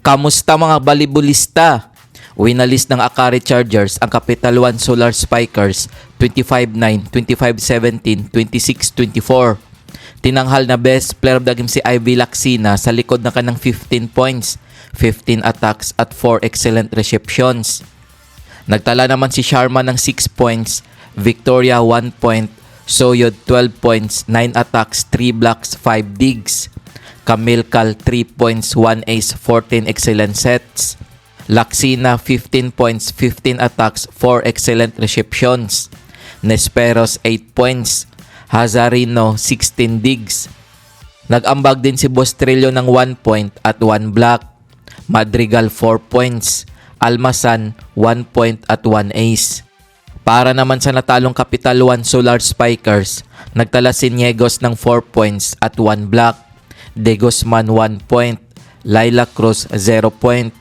Kamusta mga balibulista? Winalis ng Akari Chargers ang Capital One Solar Spikers 25-9, 25-17, 26-24. Tinanghal na best player of the game si Ivy Lacsina sa likod ng kanang 15 points, 15 attacks at 4 excellent receptions. Nagtala naman si Sharma ng 6 points, Victoria 1 point, Soyod 12 points, 9 attacks, 3 blocks, 5 digs. Camille Cal 3 points, 1 ace, 14 excellent sets. Lacsina 15 points, 15 attacks, 4 excellent receptions. Nesperos 8 points. Hazarino 16 digs. Nag-ambag din si Bostrillo ng 1 point at 1 block. Madrigal 4 points. Almasan 1 point at 1 ace. Para naman sa natalong Capital One Solar Spikers, nagtala si Niegos ng 4 points at 1 block. De Guzman 1 point, Laila Cruz 0 point,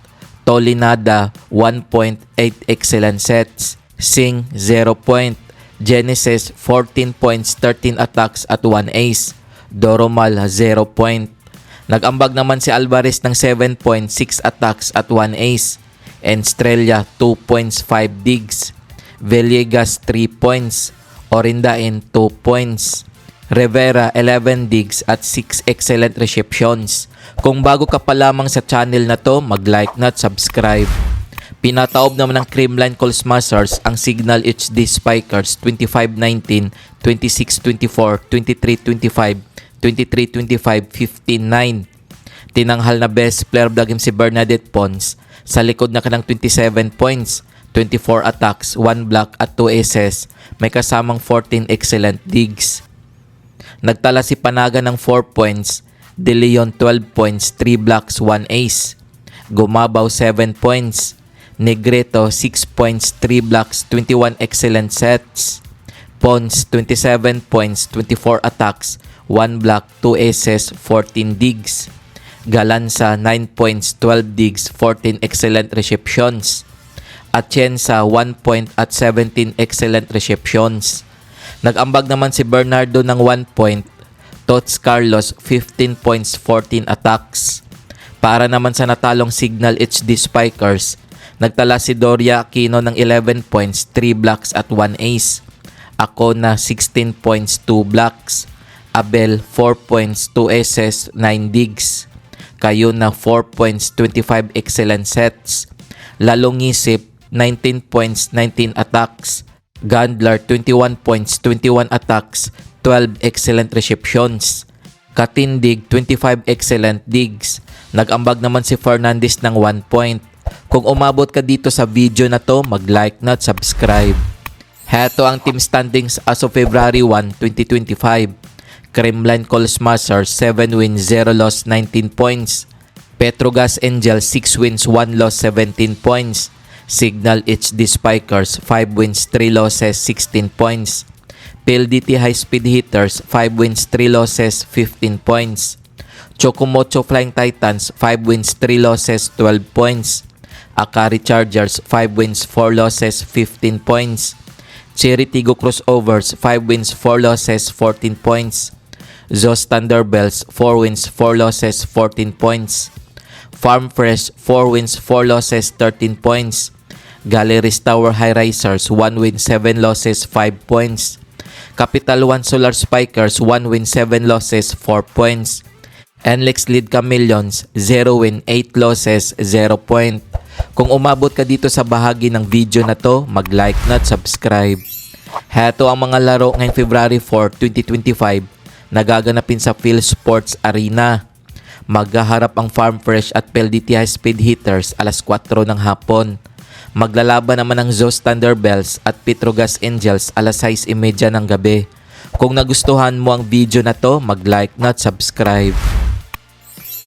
Tolinada 1 point, 8 excellent sets, Singh 0 point, Genesis 14 points, 13 attacks at 1 ace, Doromal 0 point. Nag-ambag naman si Alvarez ng 7 points, 6 attacks at 1 ace, Estrella 2 points, 5 digs, Villegas 3 points, Orindain 2 points, Rivera 11 digs at 6 excellent receptions. Kung bago ka pa lamang sa channel na to, mag-like na at subscribe. Pinataob naman ng Creamline Coles Masters ang Signal HD Spikers 25-19, 26-24, 23-25, 23-25, 15-9. Tinanghal na best player of the game si Bernadette Pons sa likod na kanang 27 points, 24 attacks, 1 block at 2 aces. May kasamang 14 excellent digs. Nagtala si Panaga ng 4 points, De Leon 12 points, 3 blocks, 1 ace. Gumabaw 7 points, Negreto 6 points, 3 blocks, 21 excellent sets. Pons 27 points, 24 attacks, 1 block, 2 aces, 14 digs. Galanza 9 points, 12 digs, 14 excellent receptions. Atienza 1 point at 17 excellent receptions. Nag-ambag naman si Bernardo ng 1 point, Tots Carlos 15 points, 14 attacks. Para naman sa natalong Signal HD Spikers, nagtala si Doria Aquino ng 11 points, 3 blocks at 1 ace. Acona 16 points, 2 blocks. Abel 4 points, 2 aces, 9 digs. Cayuna 4 points, 25 excellent sets. Lalongisip 19 points, 19 attacks. Gandlar 21 points, 21 attacks, 12 excellent receptions. Katindig 25 excellent digs. Nag-ambag naman si Fernandez ng 1 point. Kung umabot ka dito sa video na to, mag-like na at subscribe. Heto ang team standings as of February 1, 2025. Creamline Coles Masters 7 wins, 0 loss, 19 points. Petrogas Angels 6 wins, 1 loss, 17 points. Signal HD Spikers 5 wins, 3 losses, 16 points. PLDT High Speed Hitters 5 wins, 3 losses, 15 points. Chocomocho Flying Titans 5 wins, 3 losses, 12 points. Akari Chargers 5 wins, 4 losses, 15 points. Cherry Tigo Crossovers 5 wins, 4 losses, 14 points. Zos Thunderbells 4 wins, 4 losses, 14 points. Farm Fresh 4 wins, 4 losses, 13 points. Galleries Tower High Risers 1 win, 7 losses, 5 points. Capital One Solar Spikers 1 win, 7 losses, 4 points. NLEX Lead Chameleons 0 win, 8 losses, 0 point. Kung umabot ka dito sa bahagi ng video na to, mag-like na at subscribe. Heto ang mga laro ngayong February 4, 2025 nagaganapin sa Phil Sports Arena. Maghaharap ang Farm Fresh at PLDT High Speed Hitters alas 4 ng hapon. Maglalaban naman ang Zos Thunderbells at Petrogas Angels alas 6:30 ng gabi. Kung nagustuhan mo ang video na to, mag-like na at subscribe.